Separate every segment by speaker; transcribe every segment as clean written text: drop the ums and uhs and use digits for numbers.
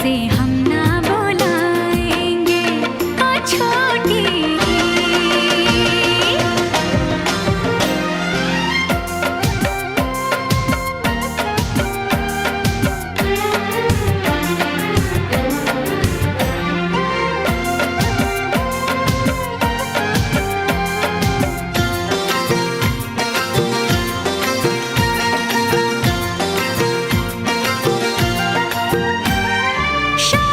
Speaker 1: से हम ना बुलाएंगे ओ छोटी। शाम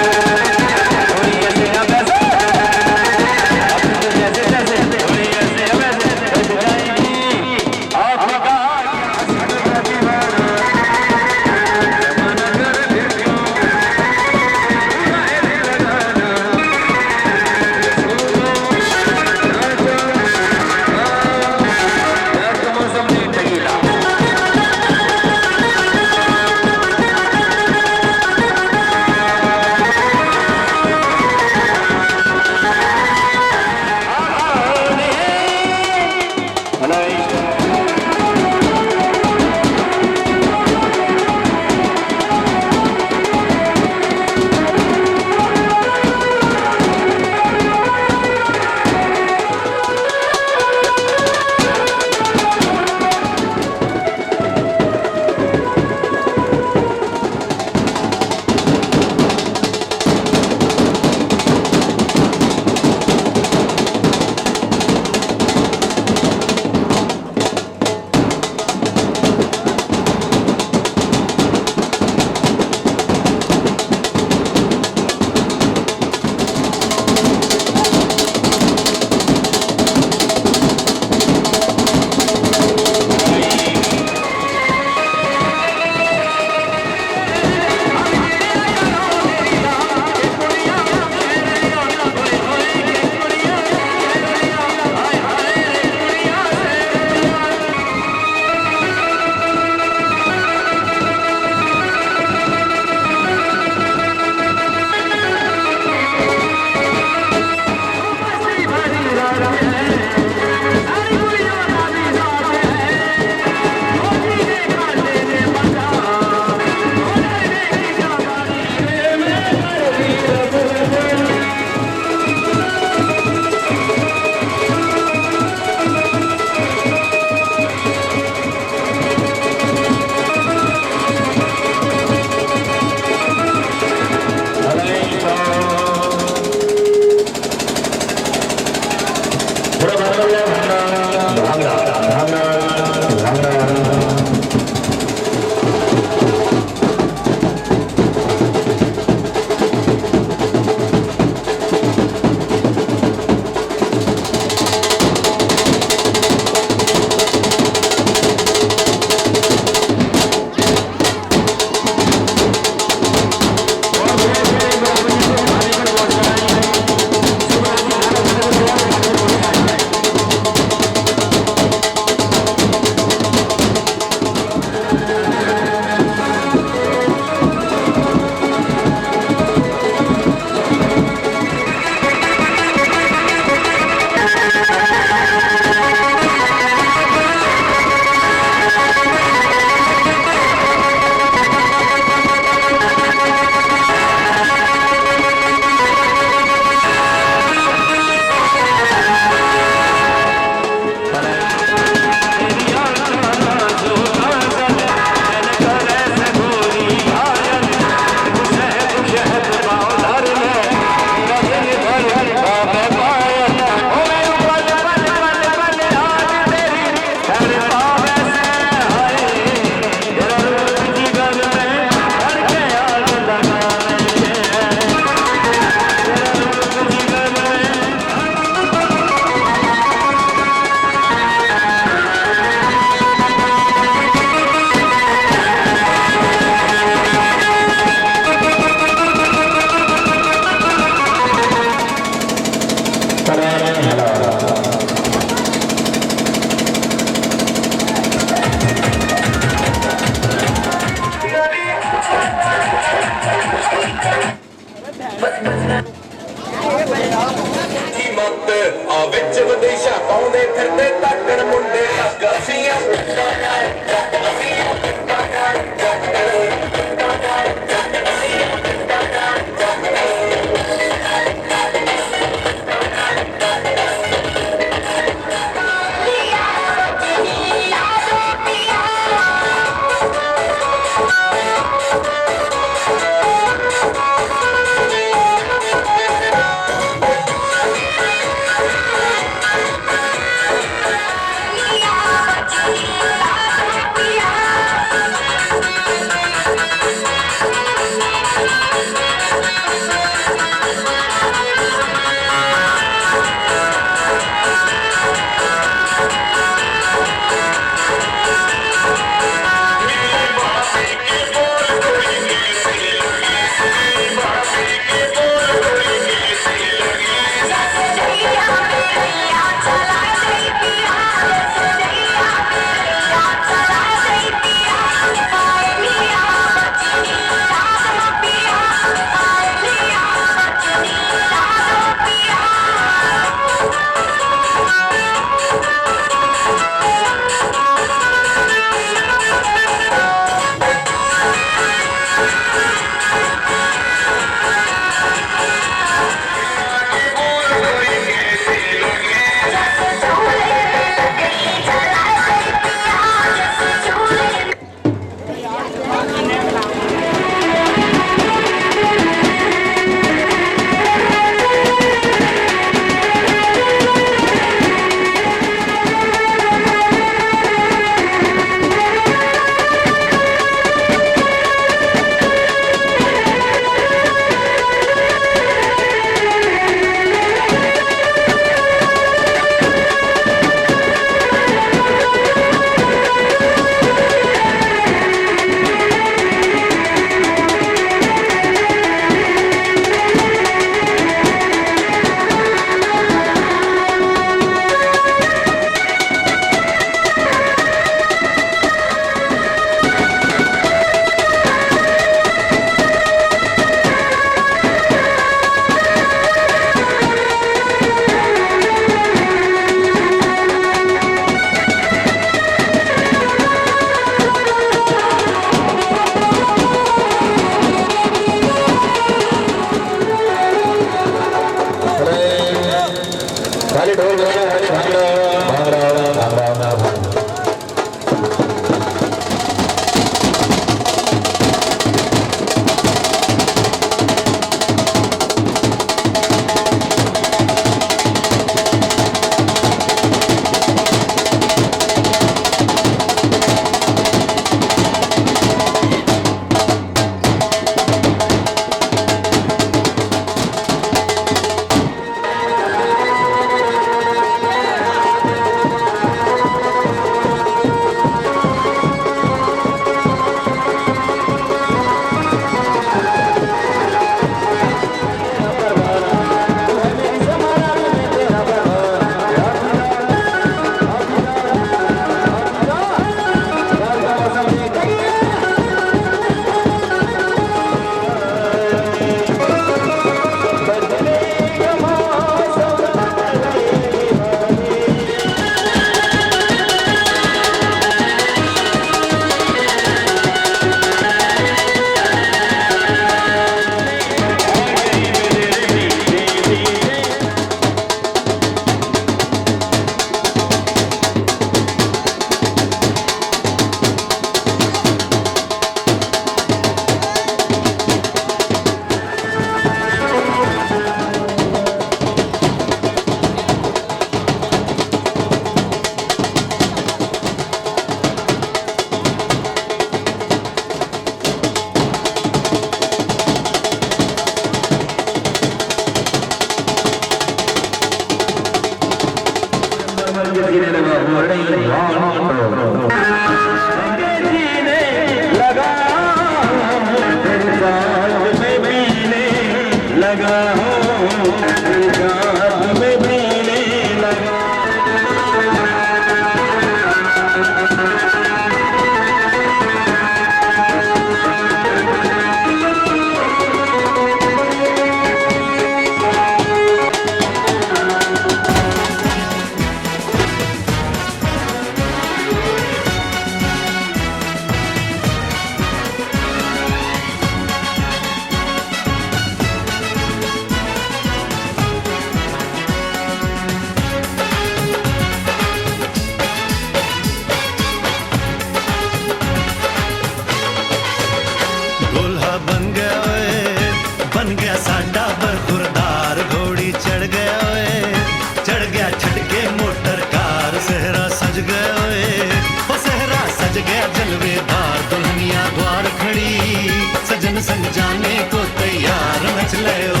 Speaker 2: संग संग जाने को तैयार। नच ले ओ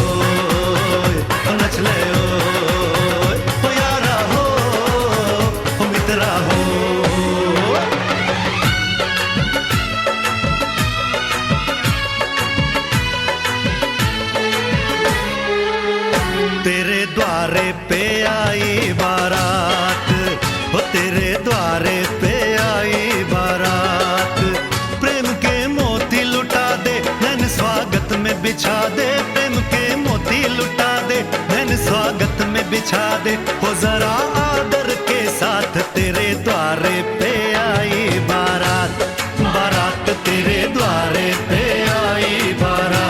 Speaker 2: नच ले ओ यारा हो मित्रा हो। तेरे द्वारे पे आई बारात, ओ तेरे द्वारे पे आई बारात। प्रेम के मोती लुटा दे नैन स्वागत में बिछा दे, प्रेम के मोती लुटा दे नैन स्वागत में बिछा दे। हो जरा आदर के साथ तेरे द्वारे पे आई बारात, बारात तेरे द्वारे पे आई बारात।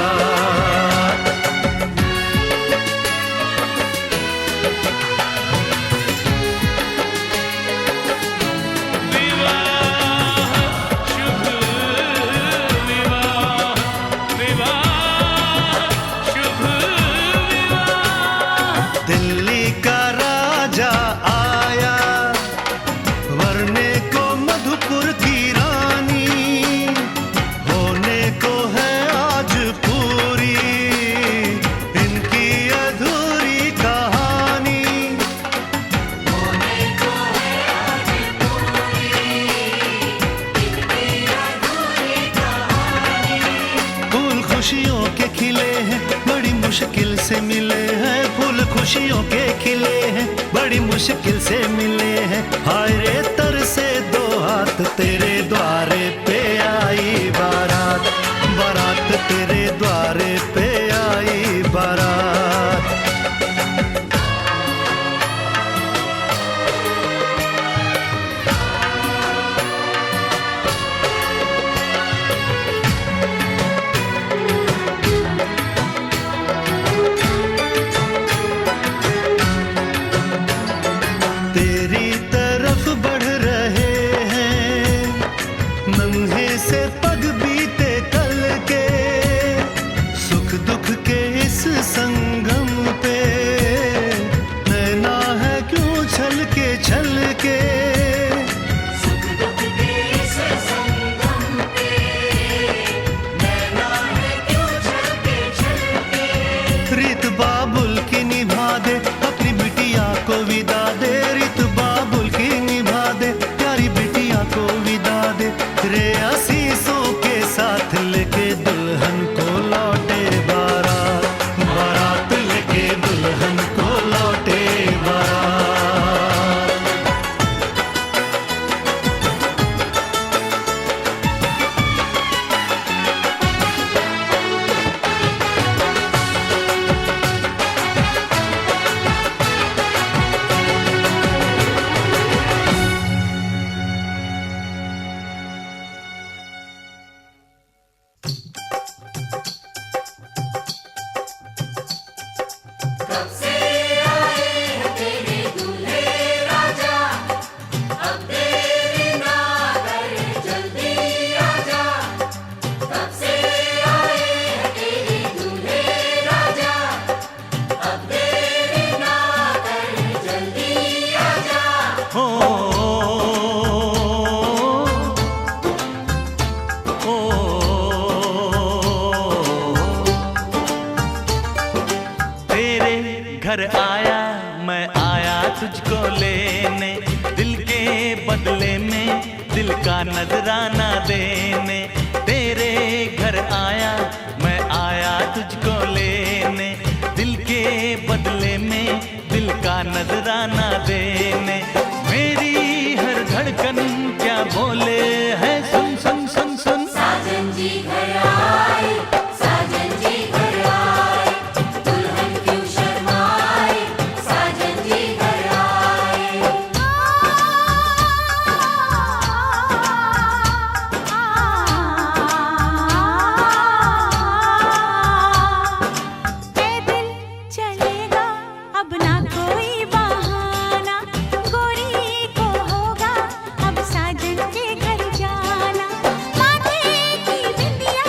Speaker 2: दिल्ली का राजा आया वरने को मधुपुर की रानी, होने को है आज पूरी इनकी अधूरी कहानी। होने को है आज पूरी इनकी अधूरी कहानी। फूल खुशियों के खिले हैं बड़ी मुश्किल से मिले हैं, फूल खुशियों के खिले हैं बड़ी मुश्किल से मिले हैं। हाय रे तरसे दो हाथ तेरे द्वारे पे आई बारात, बारात तेरे द्वारे पे आई बारात। तेरी तरफ बढ़ रहे हैं नन्हे से पग बीते कल के, सुख दुख के इस संगम पे नैना है क्यों छल के। सुख दुख के इस संगम पे नैना है क्यों छल के। रीत बाबुल की निभा दे अपनी बिटिया को विदा दे, रीत बाबुल की निभा दे प्यारी बिटिया को विदा दे। रे आशीषों के साथ लेके दुल्हन को लौटे बारात, बारात लेके दुल्हन को लौटे बारात।
Speaker 3: घर आया मैं आया तुझको लेने, दिल के बदले में दिल का नजराना देने। तेरे घर आया मैं आया तुझको लेने, दिल के बदले में दिल का नजराना देने। मेरी हर धड़कन क्या बोले है सुन सुन सुन सुन।
Speaker 4: साजन जी घर आए, साजन जी घर आए, दुल्हन क्यों शर्माए, साजन जी घर आए।
Speaker 1: पैदल चलेगा अब ना कोई बहाना, गोरी को होगा अब साजन के घर जाना। माथे की बिंदिया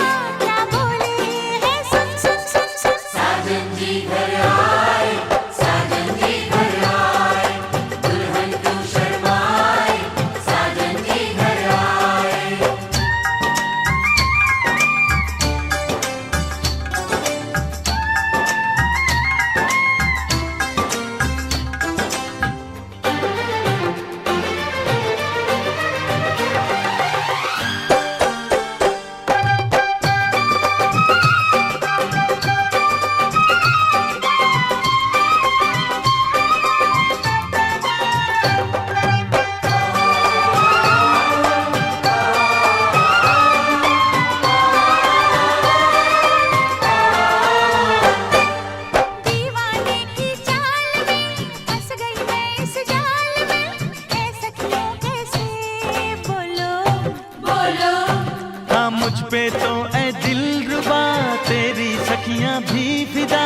Speaker 3: पे तो ऐ दिलरुबा तेरी सखियां भी फिदा,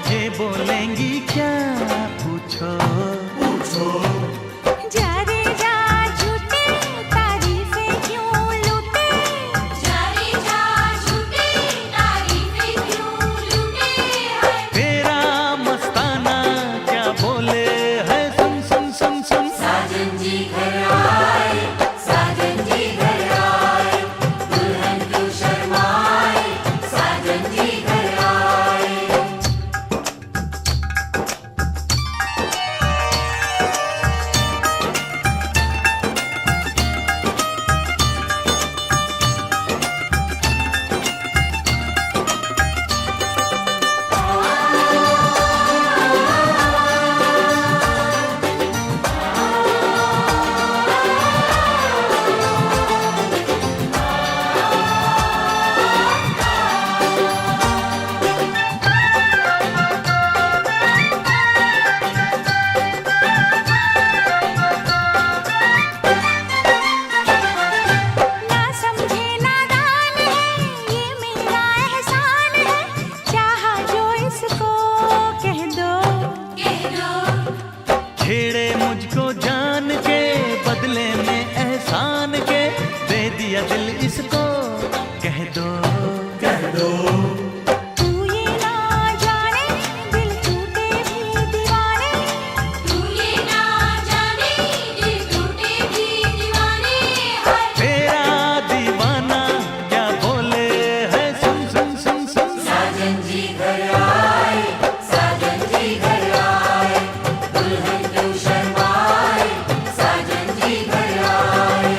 Speaker 3: ये बोलेंगी क्या पूछो पूछो।
Speaker 1: जा रे जा झूठे तारीफें क्यों लूटे,
Speaker 4: जा रे जा झूठे तारीफें क्यों लूटे हैं।
Speaker 3: तेरा मस्ताना क्या बोले है, सुन सुन सुन सुन।
Speaker 4: साजन जी घर आए, साजन जी घर आए, दुल्हन क्यों शर्माए, साजन जी घर आए।
Speaker 1: ना समझे नादान है, ये मेरा एहसान है, चाहा जो इसको कह दो।
Speaker 4: कह दो
Speaker 3: छेड़े मुझको जान के बदले में एहसान के, दे दिया दिल इसको कह दो कह दो।
Speaker 1: तू ये ना जाने दिल टूटे भी दीवाने,
Speaker 4: तू ये ना जाने दिल टूटे भी दीवाने हैं।
Speaker 3: तेरा दीवाना क्या बोले है, सुन सुन सुन सुन।
Speaker 4: साजन जी घर आए, साजन जी घर आए, दुल्हन क्यों शर्माए, साजन जी घर आए।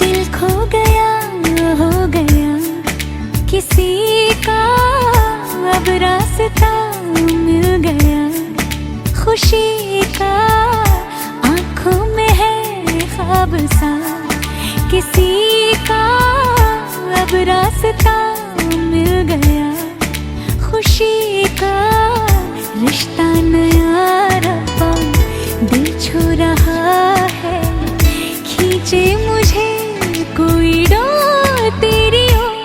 Speaker 1: दिल खो गया हो गया किसी का, अब रास्ता मिल गया खुशी का, आंखों में है ख्वाब सा किसी का, अब रास्ता मिल गया खुशी का, रिश्ता नया रब्बा दिल छू रहा है, खींचे मुझे कोई डोर तेरी ओर,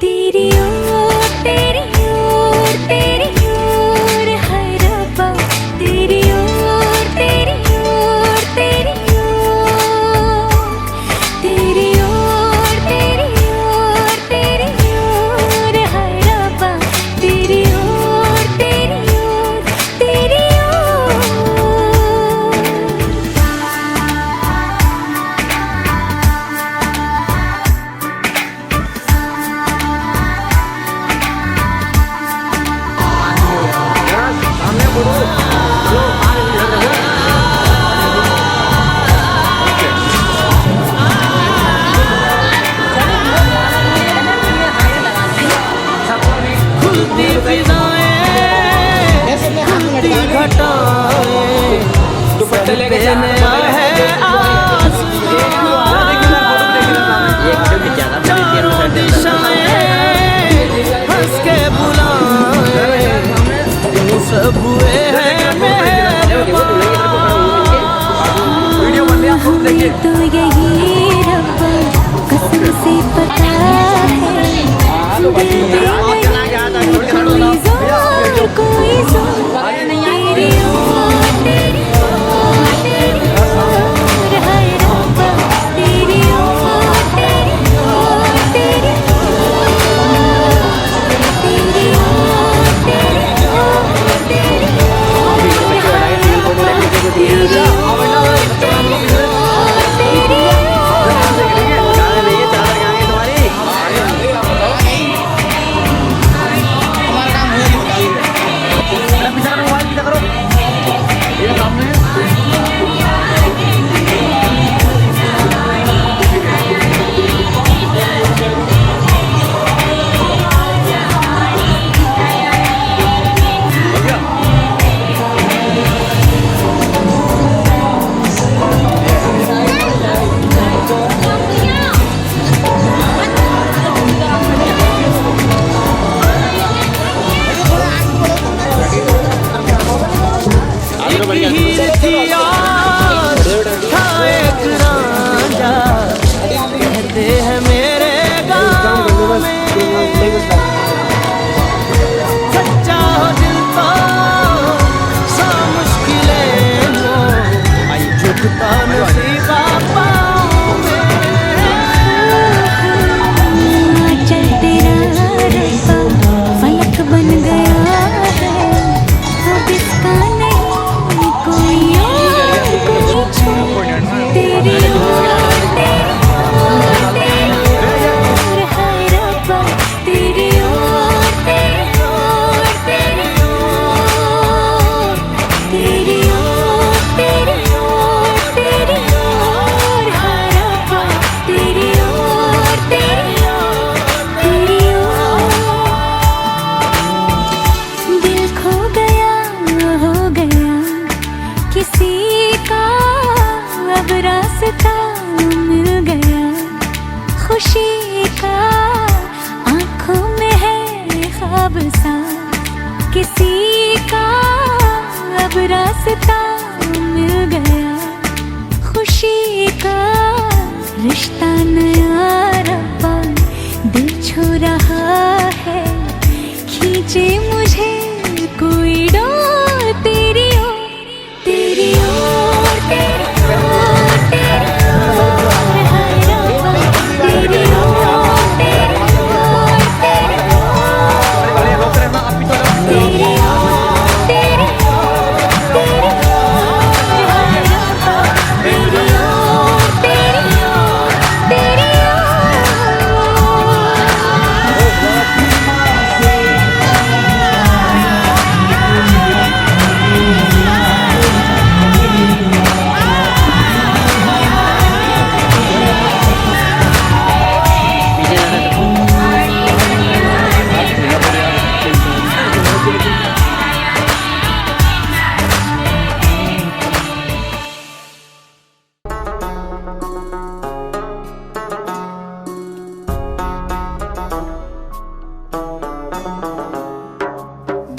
Speaker 1: तेरी ओर, तेरी ओर, तेरी ओर है रब्बा, तेरी ओर, तेरी ओर, तेरी ओर, तेरी ओर, तेरी ओर, तेरी ओर है रब्बा, तेरी ओर, तेरी ओर, तेरी ओर।
Speaker 3: खुलती फिजाएं खुलती घटाएं,
Speaker 5: दुपट्टे लेके जा
Speaker 3: देने आए हैं चारों दिशाएं हंस के बुलाएं, तुम सब हुए हैं
Speaker 5: वीडियो बन गया खूब देखिए।
Speaker 1: तो यही रब्बा कसम से पता है, दिल दे कोई जोर, तेरी ओर, तेरी ओर, तेरी ओर है रब्बा, तेरी ओर, तेरी ओर, तेरी ओर, तेरी ओर, तेरी ओर, तेरी ओर।
Speaker 3: लिखता नसीबा पाँव में।
Speaker 1: चल तेरा रब्बा फलक बन गया है, अब इसका नहीं कोई और पूछो। तेरी ओर तेरी ओर तेरी ओर है रब्बा, तेरी ओर तेरी ओर तेरी ओर, तेरी ओर तेरी ओर तेरी ओर है रब्बा, तेरी ओर तेरी ओर तेरी ओर। दिल खो गया हो गया किसी का, अब रास्ता मिल गया खुशी का, आँखों में है ख्वाब सा किसी का, अब रास्ता मिल गया खुशी का। रिश्ता नया रब्बा दिल छू रहा है, खींचे मुझे कोई डोर तेरी ओर, तेरी ओर तेरी ओर तेरी ओर है रब्बा, तेरी ओर तेरी ओर तेरी ओर, तेरी ओर तेरी ओर तेरी ओर है रब्बा, तेरी ओर तेरी ओर तेरी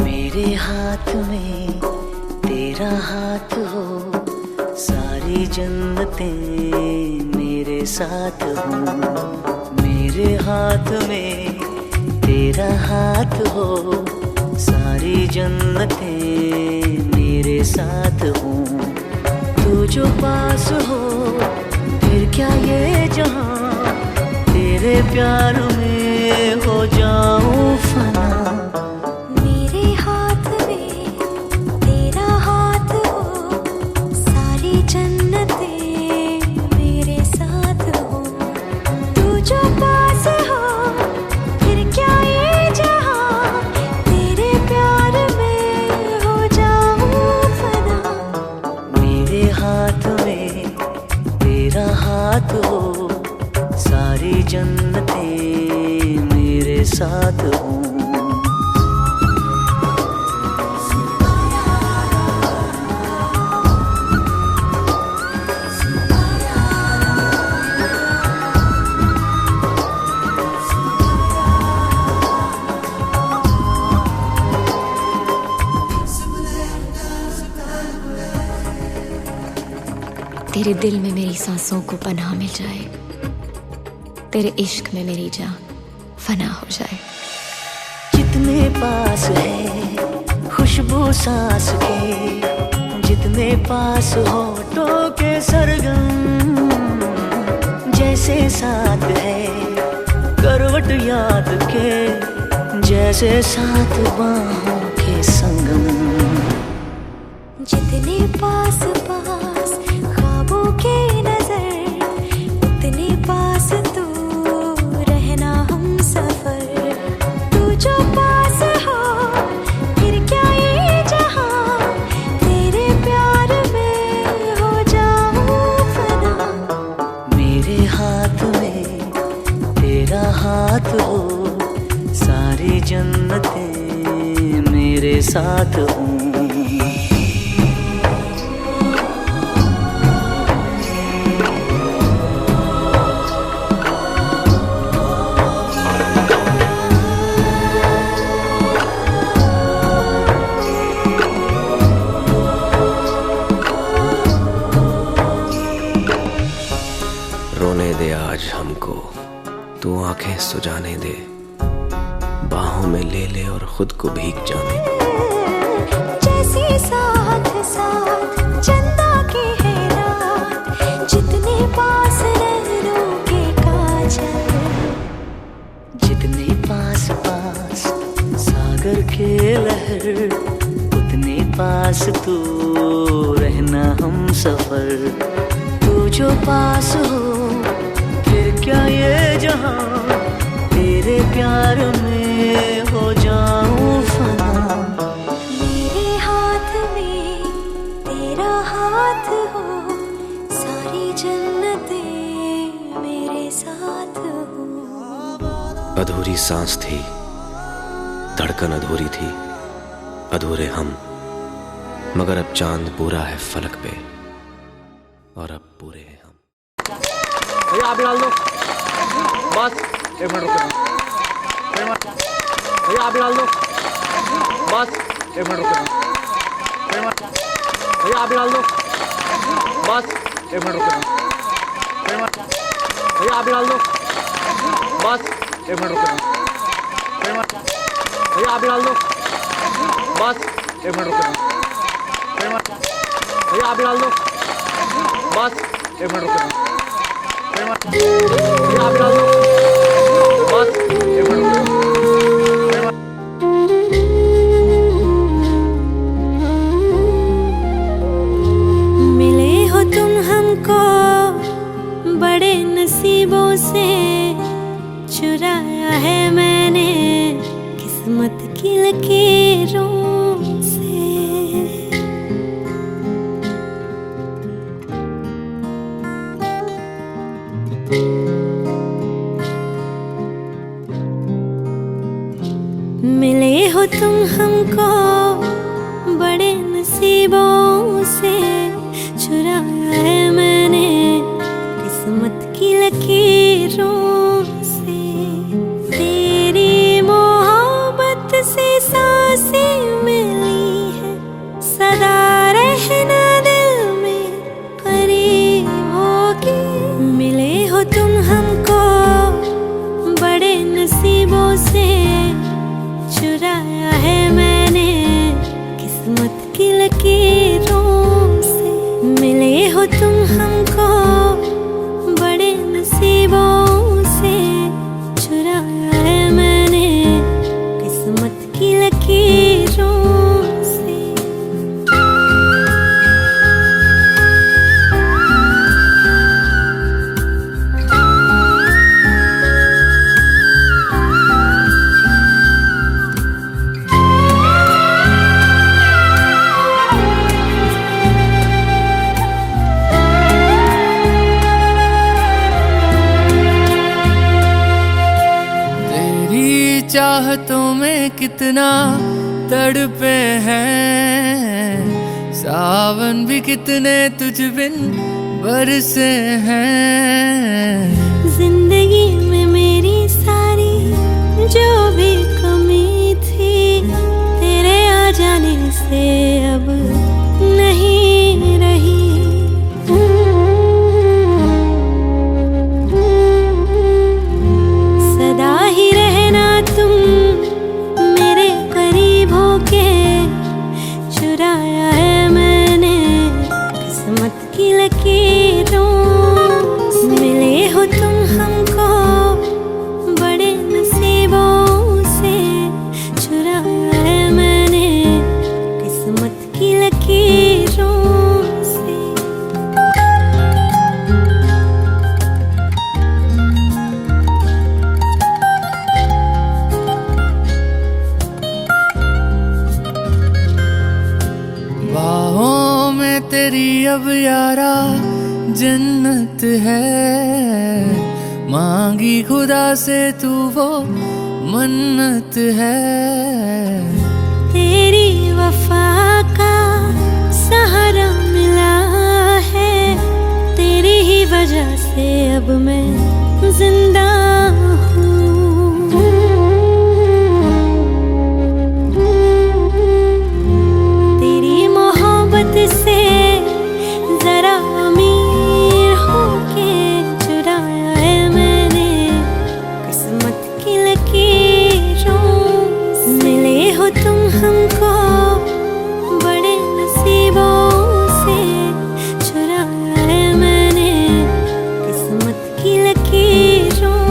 Speaker 3: मेरे हाथ में तेरा हाथ हो, सारी जन्नतें मेरे साथ हो। मेरे हाथ में तेरा हाथ हो, सारी जन्नतें मेरे साथ हो। तू जो पास हो फिर क्या ये जहां, तेरे प्यार में हो जाऊं फना।
Speaker 1: मेरे हाथ में तेरा हाथ हो, सारी जन्नतें मेरे साथ हो। तू जो पास हो फिर क्या ये जहां, तेरे प्यार में हो जाऊं फना।
Speaker 3: मेरे हाथ में तेरा हाथ हो, सारी जन्नतें मेरे साथ हो।
Speaker 6: तेरे दिल में मेरी सांसों को पनाह मिल जाए, तेरे इश्क में मेरी जान फना हो जाए।
Speaker 3: जितने पास है खुशबू सांस के, जितने पास होठों के सरगम, जैसे साथ है करवट याद के, जैसे साथ बाहों के संगम।
Speaker 1: जितने पास पास ख्वाबों के नजर, उतने पास तू रहना हम सफर। तू जो पास हो फिर क्या ये जहां, तेरे प्यार में हो जाऊं फना।
Speaker 3: मेरे हाथ में तेरा हाथ हो, सारी जन्नतें मेरे साथ हो।
Speaker 7: रोने दे आज हमको, तू आंखें सुजाने दे, बाहों में ले ले और खुद को भीग जाने दे।
Speaker 1: जैसे साथ साथ चंदा की है रात,
Speaker 8: तू रहना हम सफर, तू जो पास हो फिर क्या ये जहां, तेरे प्यार में हो जाऊं फना।
Speaker 1: मेरे हाथ में तेरा हाथ हो, सारी जन्नतें मेरे साथ हो।
Speaker 7: अधूरी सांस थी, धड़कन अधूरी थी, अधूरे हम, मगर अब चांद पूरा है फलक पे और अब पूरे हैं हम।
Speaker 5: भैया आप ही डाल दो बस, 1 मिनट रुको भैया, आप ही डाल दो बस, 1 मिनट रुको भैया, आप ही डाल दो बस, 1 मिनट रुको भैया, आप ही डाल दो बस, 1 मिनट रुको भैया, आप ही डाल दो बस, 1 मिनट रुको भैया, आप ही डाल दो बस, 1 मिनट रुको भैया, आप ही डाल दो बस, 1 मिनट रुको।
Speaker 1: मिले हो तुम हमको बड़े नसीबों से, चुराया है मैंने किस्मत की लकीरों से। मिले हो तुम हमको बड़े नसीबों से, चुराया है मैंने किस्मत की लकीरों से। तेरी मोहब्बत से सांसें मिली है, सदा रहना दिल में करीब होगी। मिले हो तुम हमको बड़े नसीबों से, चुराया है मैंने किस्मत की लकीरों से। मिले हो तुम हमको बड़े नसीबों से, चुराया है मैंने किस्मत की लकीरों से।
Speaker 9: चाहतों में कितना तड़पे हैं, सावन भी कितने तुझ बिन बरसे हैं।
Speaker 1: जिंदगी में मेरी सारी जो भी कमी थी, तेरे आ जाने से अब नहीं रही। सदा ही रहना तुम मेरे करीब होके, चुराया है मैंने किस्मत की लकीरों से। मिले हो तुम हमको बड़े नसीबों से, चुराया है मैंने किस्मत की लकीरों से।
Speaker 9: बाहों में तेरी अब यारा जन्नत है, मांगी खुदा से तू वो मन्नत है।
Speaker 1: तेरी वफा का सहारा मिला है, तेरी ही वजह से अब मैं जिंदा हूँ। तेरी मोहब्बत से जरा अमीर होके, चुराया है मैंने किस्मत की लकीरों से। मिले हो तुम हमको बड़े नसीबों से, चुराया है मैंने किस्मत की लकीरों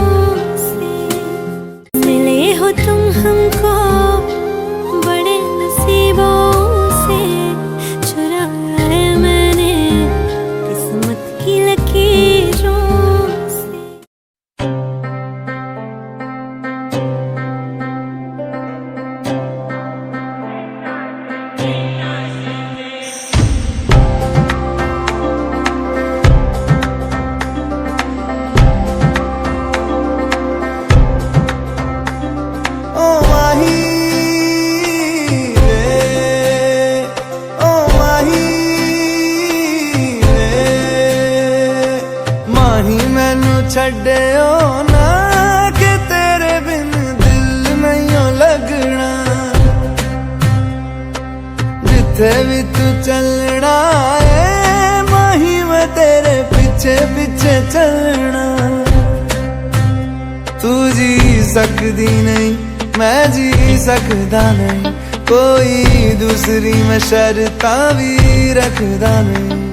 Speaker 9: छड्डियो ना कि तेरे बिन दिल नहीं लगना। जिथे भी तू चलना है माही मैं तेरे पीछे पीछे चलना। तू जी सकदी नहीं मैं जी सकदा नहीं, कोई दूसरी मैं शर्तां भी रखदा नहीं।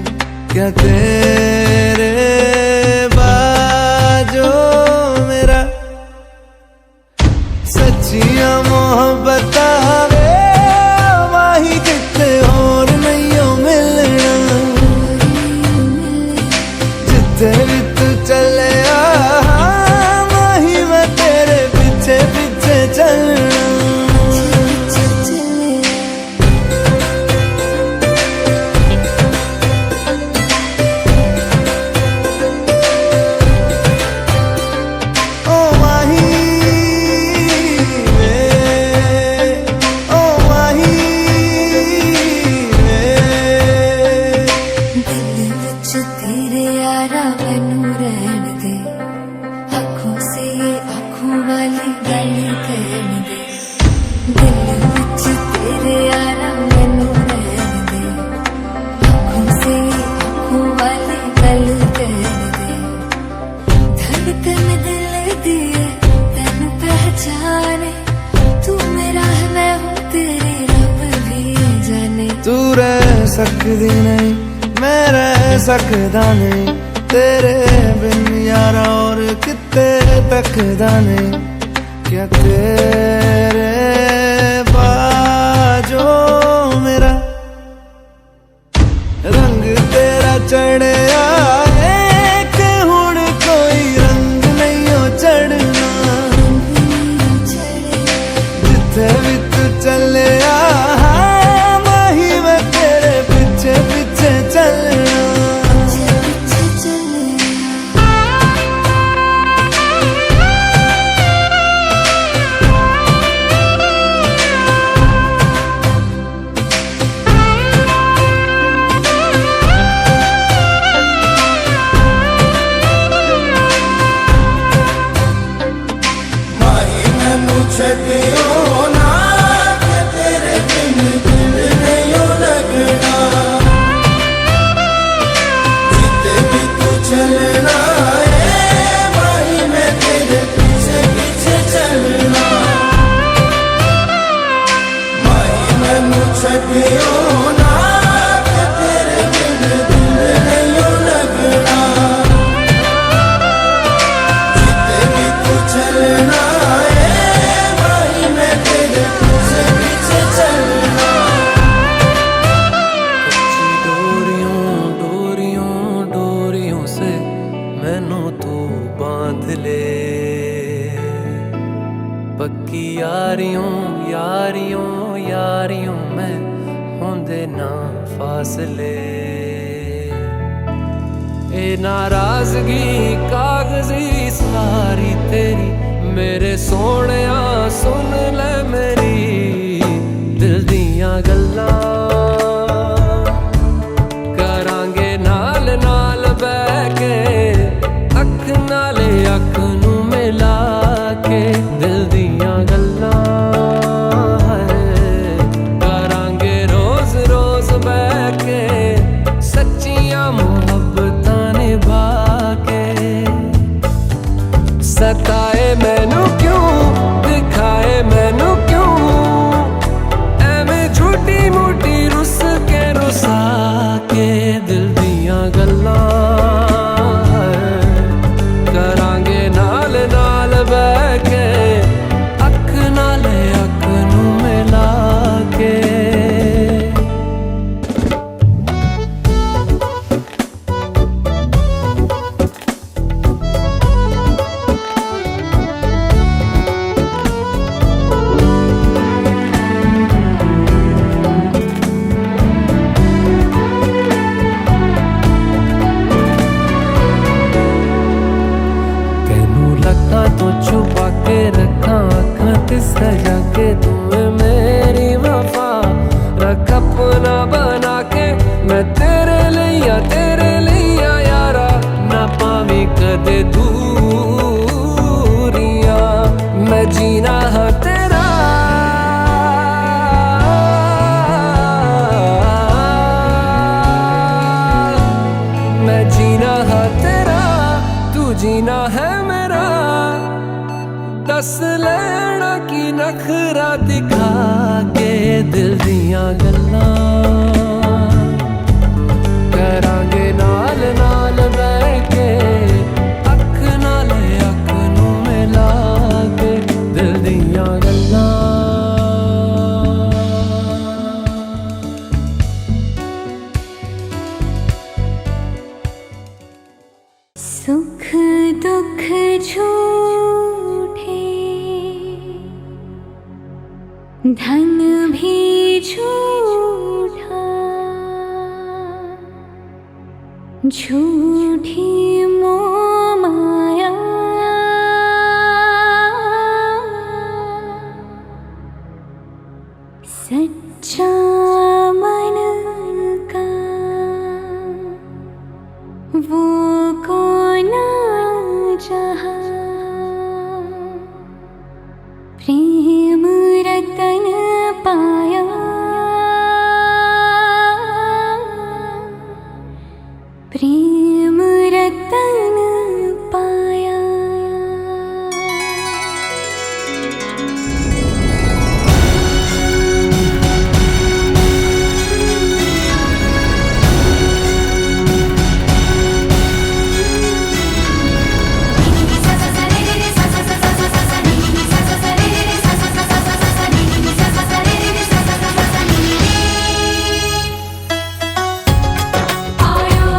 Speaker 9: क्या तेरे बाजो मेरा सच्चियां मोहब्बत वे माही किते और नहीं मिलना। जिथे भी तू चले माही मैं तेरे पीछे पीछे चलना। तू रह सकदी नहीं मैं रह सकदा नहीं, तेरे बिन यारा और किते तकदा नहीं। क्या तेरे बाजो मेरा रंग तेरा चढ़िया कि हुण कोई रंग नहीं हो चढ़ना। जिथे भी तू चले पक्की यारियों यारियों यारियों में होंदे ना फासले। ए नाराजगी कागजी सारी तेरी मेरे सोहणिया सुन ले मेरी दिल दियां गल्लां। करांगे नाल नाल बैठ के अख नाले अख नू मिला के दिल दियां गल्लां करांगे रोज रोज बैठ के सच्चियां मुहब्बतां निभा के। सताए मैनू क्यों दिखाए मैनू क्यों एवें झूठी मूठी रुस के रुसा के दिल दियां गल्लां करांगे नाल नाल बैठ के अख नाले अख नू मिला के। तो छुपा के रखा आँखां ते सजा के तुम्हें मेरी वफा रख अपना बना के मैं तेरे लिया यारा ना पावी कदे दूर। रहा तेरा, तू जीना है मेरा। दस लेना की नखरा दिखा के दिल दियां गल्लां करांगे नाल नाल बैठ के, अख नाल अख नूं मिला के दिल दियां गल्लां।
Speaker 1: सुख दुख झूठे, धन भी झूठा, झूठी मोह माया, सच्चा मन का वो कौन जहाँ, प्रेम रतन पाया, प्रेम रतन पाया।
Speaker 4: आयो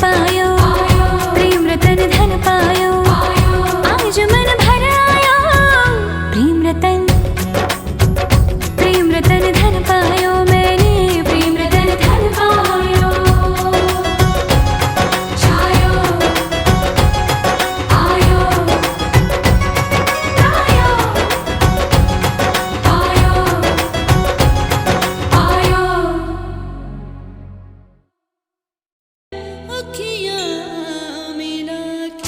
Speaker 1: पायो, प्रेम रतन धन पायो, आज मन भर आयो। प्रेम रतन धन पायो, मैंने प्रेम रतन धन पायो। छायो आयो आयो आयो आयो। अखियाँ मिला के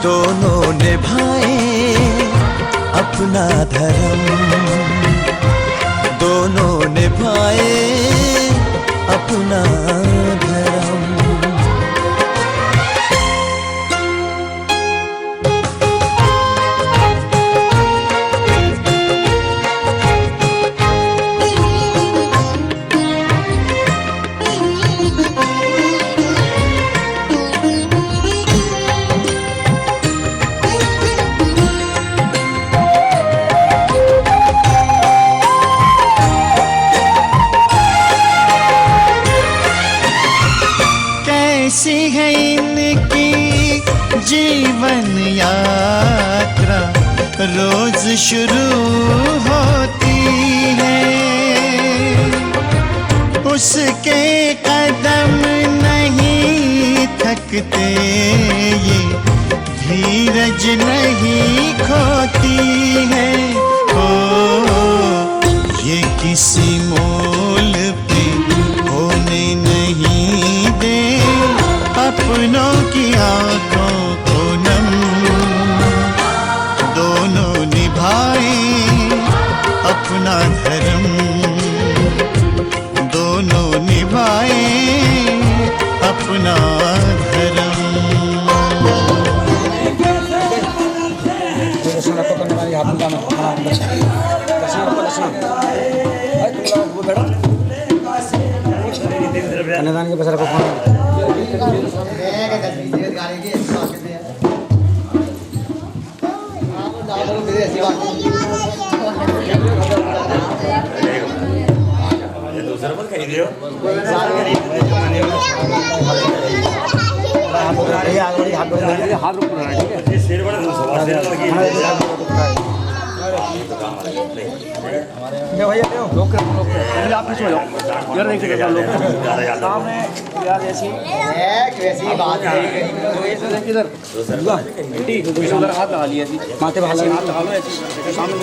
Speaker 2: दोनों निभाए अपना धर्म, दोनों निभाए अपना धर्म। कैसी है इनकी जीवन यात्रा, रोज शुरू होती है, उसके कदम नहीं थकते, ये धीरज नहीं खोती है। ओ ये किसी मोल पे होने नहीं दे अपनों की आंखों को नम, दोनों निभाए अपना धर्म, दोनों निभाए अपना धर्म।
Speaker 5: अन्नदान के पैसा रखो। हाथ लगा लिया माथे पे हाथ लगा लो सामने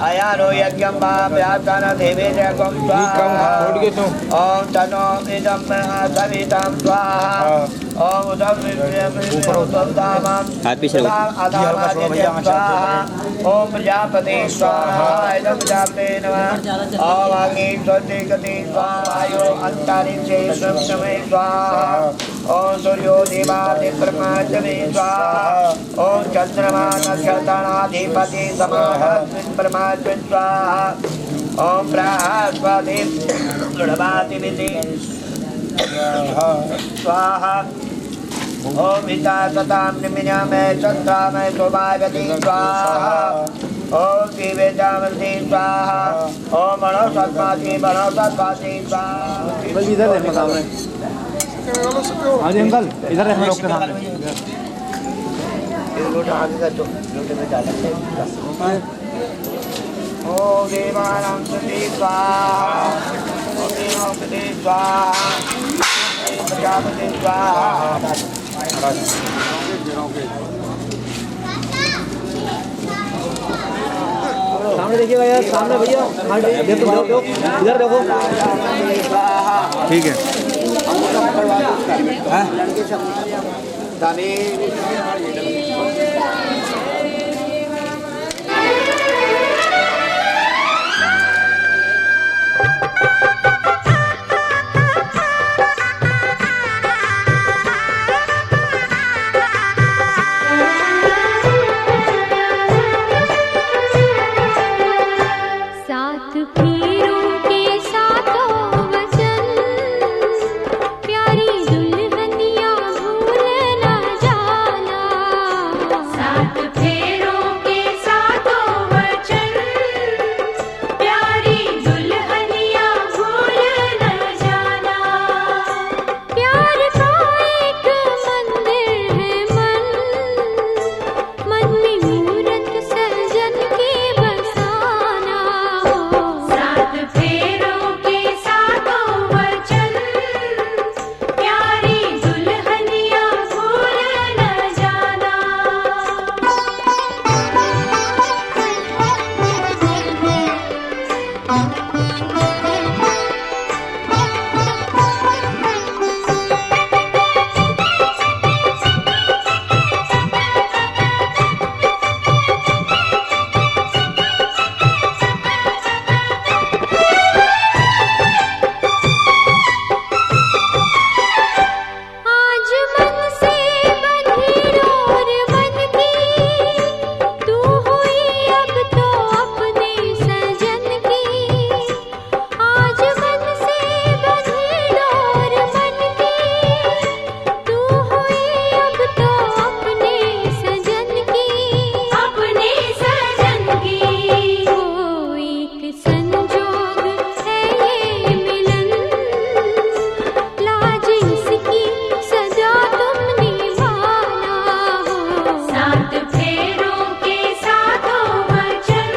Speaker 10: आयानो यज्ञं व्याप्तान देवेन्द्रकं स्वाहा ओम तनो इदं सवितं स्वाहा ओम उदं विद्यामं ओम प्रजापति स्वाहा इदं प्रजापते नमः ओम अग्नि स्वस्तिकति स्वाहा यो अंतरिक्षे स्वमय स्वाहा ओम सूर्यो देवादिब्रह्मणे स्वाहा ओम चंद्रमा नक्षत्राधिपति परमात्मा स्वाहा ओम बृहस्पति गणपति स्वाहा ओम हिता सतां निमिन्यामय चन्द्रामय शोभागति स्वाहा ओम दिव्यजामृति स्वाहा ओम मनोसत्माति स्वाहा।
Speaker 5: इधर देखो सामने। हाँ जी अंकल, इधर देखो लोग के सामने।
Speaker 10: लोटा आगे कर दो, लोटे में डाल दो। ओम देवानां सती स्वाहा ओम देवानां स्वाहा प्रजापति स्वाहा।
Speaker 5: सामने देखिएगा यार, सामने भैया देखो देखो इधर देखो। ठीक है।
Speaker 1: सात पीरों के सातों वचन प्यारी दुल्हनिया भूल न जाना। सात फेरों के सातों वचन प्यारी दुल्हनिया भूल न जाना। प्यार का एक मंदिर है मन में मूरत सजन के बसाना। सात फेरों के सातों वचन प्यारी दुल्हनिया भूल न जाना। आज मन से बंधी डोर बनती तू हुई अब तो अपने सजन की। आज मन से बंधी डोर बनती तू हुई अब तो अपने सजन की। अपने सजन की वो एक संजोग है ये मिलन। लाज इसकी सजा तुम निभाना हो। सात फेरों के सातों वचन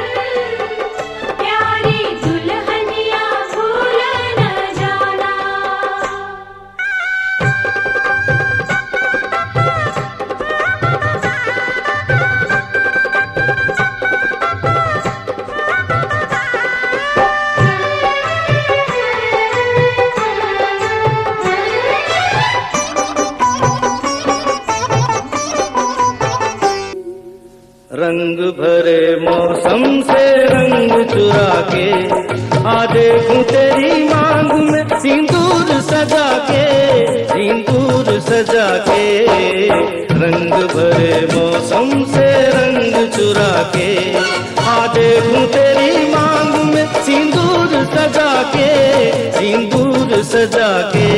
Speaker 1: प्यारी दुल्हनिया भूल न जाना।
Speaker 3: रंग भरे मौसम से रंग चुरा के आ देखूं तेरी मांग में सिंदूर सजा के, सिंदूर सजा के। रंग भरे मौसम से रंग चुरा के आ देखूं तेरी मांग में सिंदूर सजा के, सिंदूर सजा के।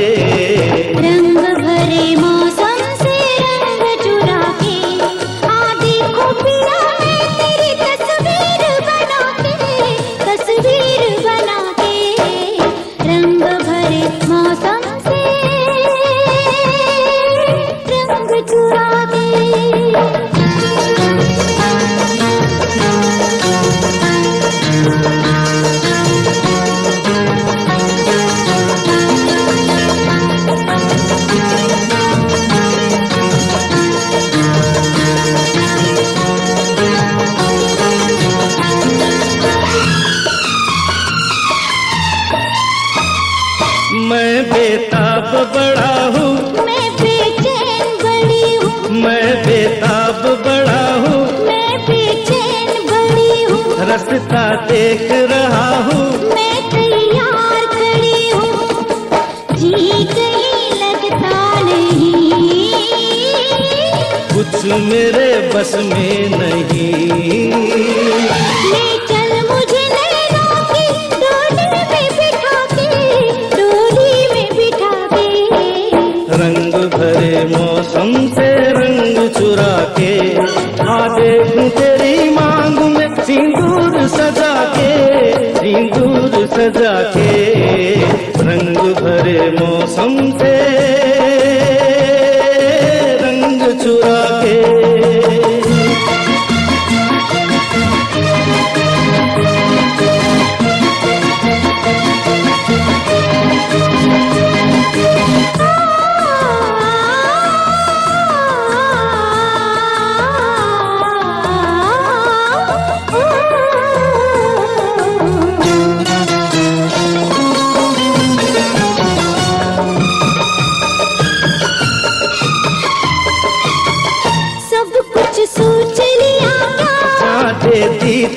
Speaker 1: रंग भरे मौसम से रंग चुरा के आ देखो पिया मैं तेरी तस्वीर बना के, तस्वीर बना के। रंग भरे मौसम से रंग चुरा के।
Speaker 3: मैं बेताब बड़ा हूँ,
Speaker 1: मैं बेचैन बड़ी हूँ,
Speaker 3: मैं बेताब बड़ा हूँ,
Speaker 1: मैं बेचैन बड़ी हूँ।
Speaker 3: रास्ता देख रहा हूँ,
Speaker 1: मैं तैयार खड़ी हूँ, जी कहीं लगता नहीं।
Speaker 3: कुछ मेरे बस में नहीं।
Speaker 1: ले चल मुझे नैनों की डोली में बिठा के, डोली में बिठा के।
Speaker 3: रंग भरे मौसम
Speaker 11: मौसम से रंग चुरा के आ देखूं तेरी मांग में सिंदूर सजा के रंग भरे मौसम से रंग चुरा के।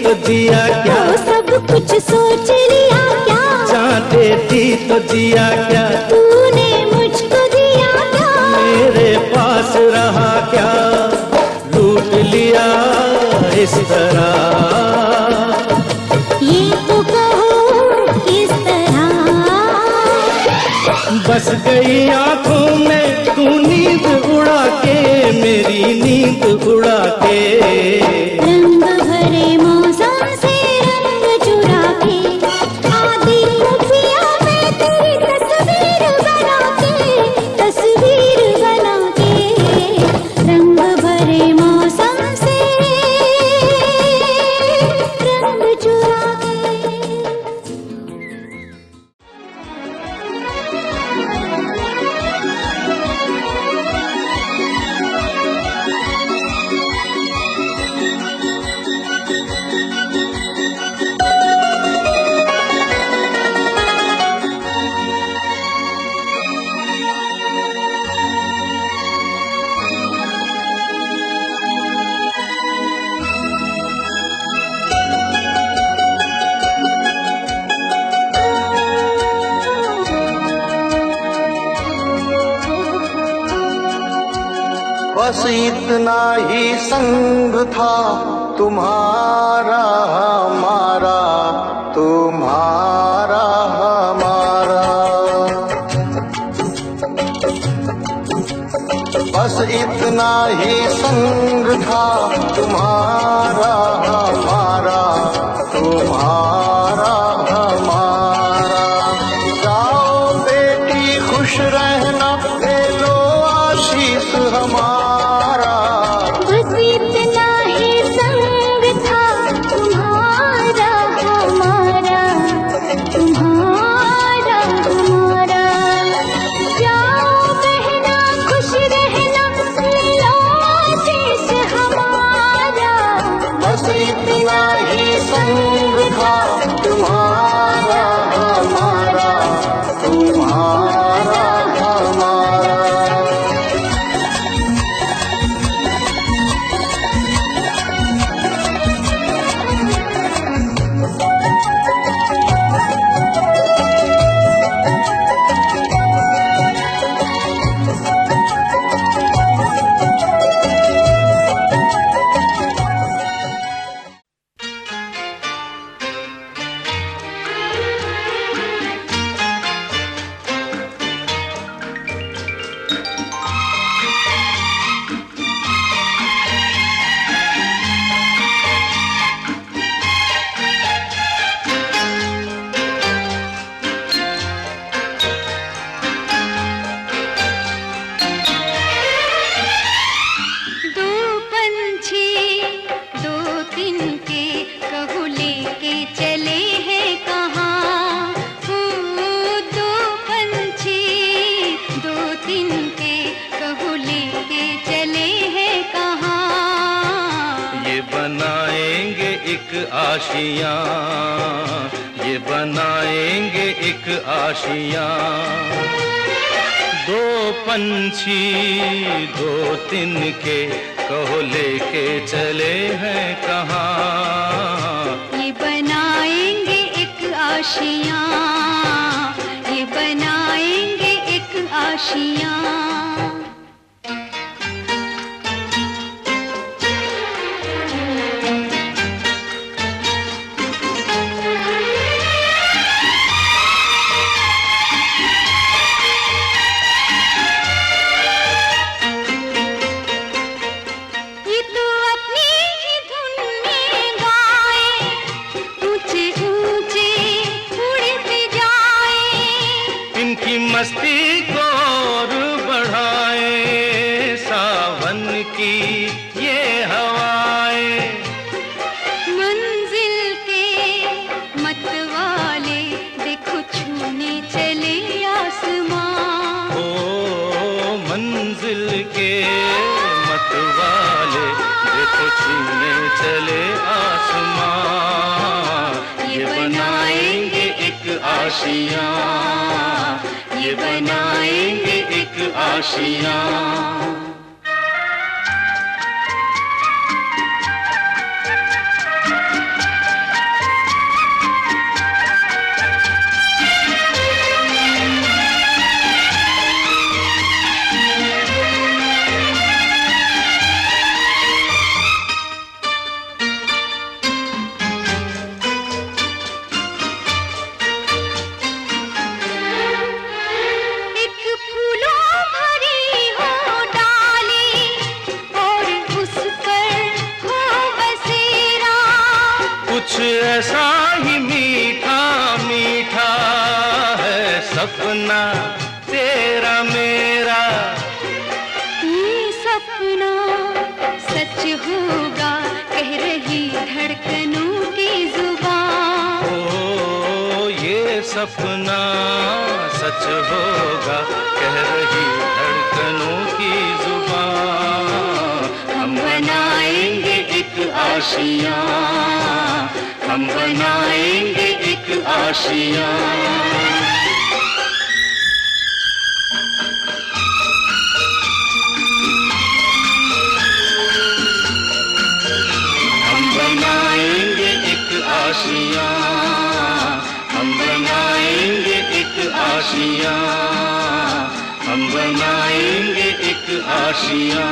Speaker 11: तो दिया क्या
Speaker 1: सब कुछ सोच लिया क्या
Speaker 11: चाहते थी तो दिया क्या
Speaker 1: तूने मुझको दिया क्या
Speaker 11: मेरे पास रहा क्या लूट लिया इस तरह
Speaker 1: ये तो कहो किस तरह
Speaker 11: बस गई आंखों में तू नींद उड़ा के मेरी नींद उड़ा के
Speaker 1: रंग भरे मौसम से रंग चुरा के आधी खुफिया में तेरी तस्वीर बना के रंग भरे मौसम से रंग चुरा के।
Speaker 2: बस इतना ही संग था तुम्हारा हमारा तुम्हारा हमारा बस इतना ही संग था तुम्हारा हमारा तुम्हारा हमारा। जाओ बेटी खुश रहना ले लो आशीष हमारा।
Speaker 1: बस इतना ही संग था तुम्हारा हमारा तुम्हारा हमारा। जाओ बहना खुश रहना ले लो आशीष हमारा।
Speaker 2: बस इतना ही संग था तुम्हारा हमारा तुम्हारा हमारा।
Speaker 3: आशियां ये बनाएंगे एक आशियां। दो पंछी दो तिनके कहो लेके चले हैं कहाँ।
Speaker 1: ये बनाएंगे एक आशियां ये बनाएंगे एक आशियां।
Speaker 11: की ये हवाएं,
Speaker 1: मंजिल के मतवाले देखो छूने चले आसमां।
Speaker 11: ओ मंजिल के मतवाले देखो छूने चले आसमां। ये बनाएंगे एक आशियां, ये बनाएंगे एक आशियां। कुछ ऐसा ही मीठा मीठा है सपना तेरा मेरा।
Speaker 1: ये सपना सच होगा कह रही धड़कनों की जुबान।
Speaker 11: ओ ये सपना सच होगा कह रही धड़कनों की जुबान। हम बनाएंगे एक आशियां, हम बनाएंगे एक आशियां। हम बनाएंगे एक आशियां, हम बनाएंगे एक आशियां, हम बनाएंगे एक आशियां।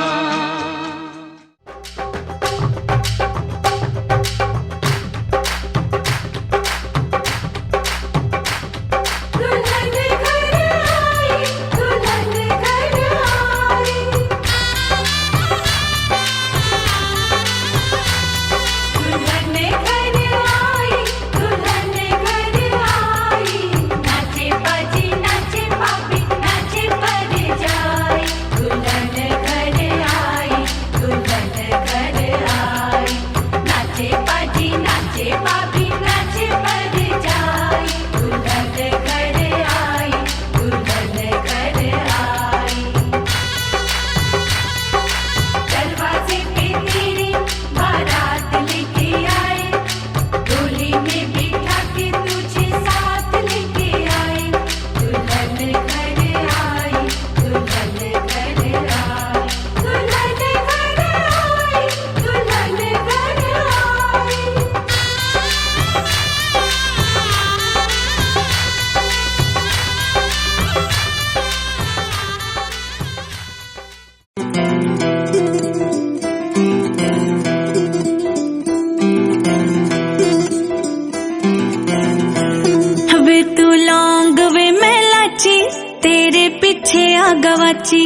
Speaker 1: गवाची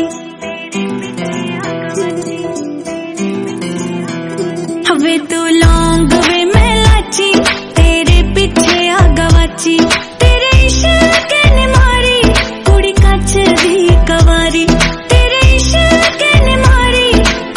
Speaker 1: हवे तू लौंग वे मैं लाची तेरे पीछे आ गवाची तेरे इश्क ने मारी कुड़ी कच दी कवारी तेरे इश्क ने मारी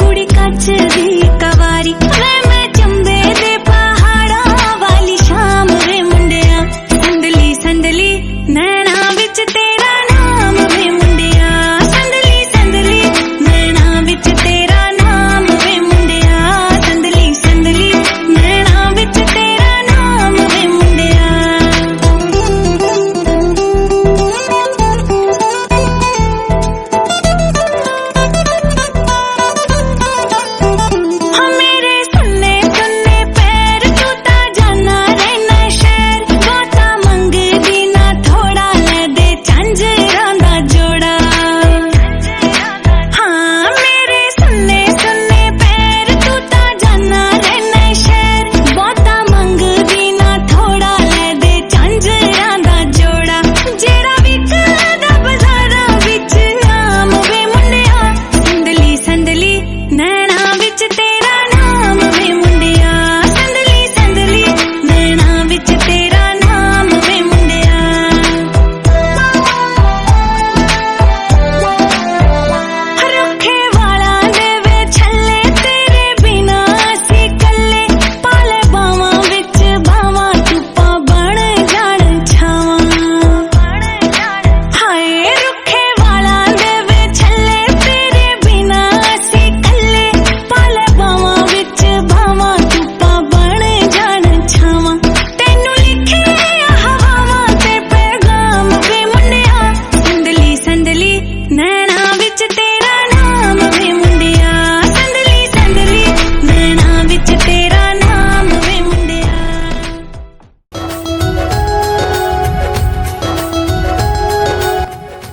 Speaker 1: कुड़ी कच दी कवारी वे मैं चंबे दे पहाड़ा वाली शाम वे मुंडिया संदली संदली नैना विच तेरा नाम वे मुंडिया संदली संदली नैना विच तेरा नाम वे मुंडिया संदली संदली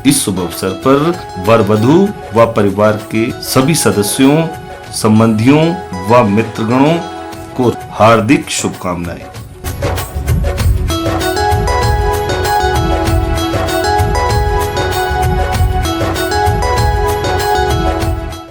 Speaker 12: इस शुभ अवसर पर वर वधू व परिवार के सभी सदस्यों, संबंधियों व मित्रगणों को हार्दिक शुभकामनाएं।